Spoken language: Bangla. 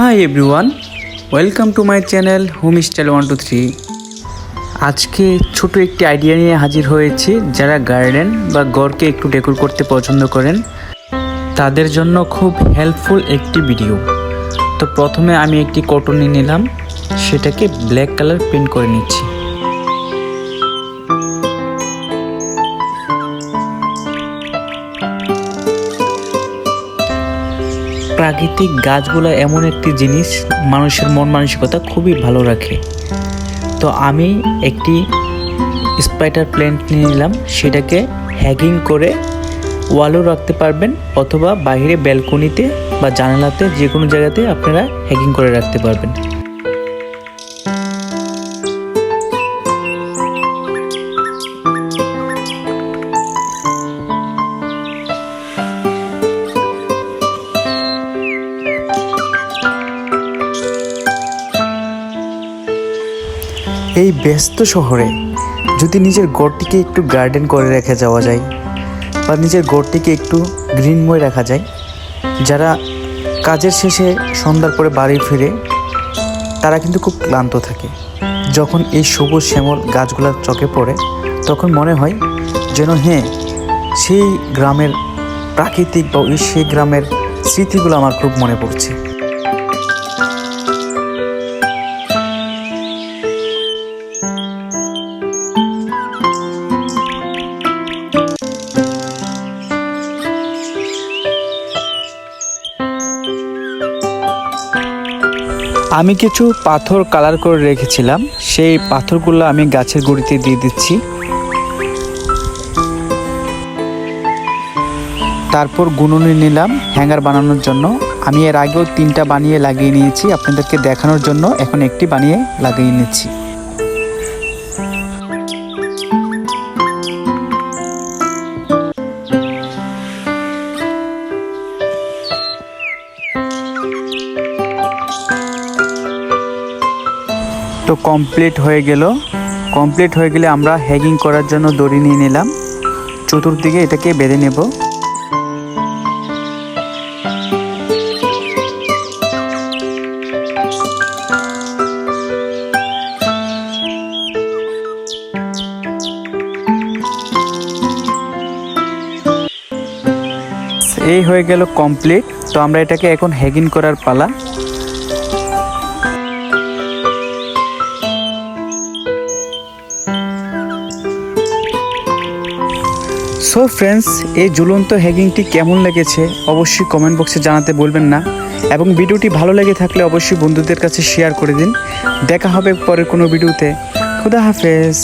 Hi everyone, welcome to my channel home style 123। আজকে ছোট একটি আইডিয়া নিয়ে হাজির হয়েছি। যারা গার্ডেন বা ঘরকে একটু ডেকোর করতে পছন্দ করেন তাদের জন্য খুব হেল্পফুল একটি ভিডিও। তো প্রথমে আমি একটি কটন নিয়ে নিলাম, সেটাকে ব্ল্যাক কালার পেইন্ট করে নিচ্ছি। প্রাকৃতিক গাছগুলো এমন একটি জিনিস মানুষের মন মানসিকতা খুবই ভালো রাখে। তো আমি একটি স্পাইডার প্ল্যান্ট নিয়ে নিলাম, সেটাকে হ্যাঙ্গিং করে ওয়ালও রাখতে পারবেন অথবা বাইরে ব্যালকনিতে বা জানালাতে যে কোনো জায়গাতে আপনারা হ্যাঙ্গিং করে রাখতে পারবেন। এই ব্যস্ত শহরে যদি নিজের ঘরটিকে একটু গার্ডেন করে রেখে যাওয়া যায় বা নিজের ঘরটিকে একটু গ্রিনময় রাখা যায়, যারা কাজের শেষে সন্ধ্যার পরে বাড়ি ফিরে তারা কিন্তু খুব ক্লান্ত থাকে। যখন এই সবুজ শ্যামল গাছগুলো চোখে পড়ে তখন মনে হয় যেন সেই গ্রামের প্রাকৃতিক বা সেই গ্রামের স্মৃতিগুলো আমার খুব মনে পড়ছে। আমি কিছু পাথর কালার করে রেখেছিলাম, সেই পাথরগুলো আমি গাছের গুঁড়িতে দিয়ে দিচ্ছি। তারপর গুনুনি নিলাম হ্যাঙ্গার বানানোর জন্য। আমি এর আগেও 3টা বানিয়ে লাগিয়ে নিয়েছি, আপনাদেরকে দেখানোর জন্য এখন একটি বানিয়ে লাগিয়ে নিচ্ছি। তো কমপ্লিট হয়ে গেলে আমরা হ্যাঙ্গিং করার জন্য দড়ি নিয়ে নিলাম, চতুর্দিকে এটাকে বেঁধে নেব। এই হয়ে গেল কমপ্লিট। তো আমরা এটাকে এখন হ্যাঙ্গিং করার পালা। সো ফ্রেন্ডস, এই ঝুলন্ত হ্যাঙ্গিংটি কেমন লেগেছে অবশ্যই কমেন্ট বক্সে জানাতে বলবেন না, এবং ভিডিওটি ভালো লেগে থাকলে অবশ্যই বন্ধুদের কাছে শেয়ার করে দিন। দেখা হবে পরের কোনো ভিডিওতে। খুদা হাফেজ।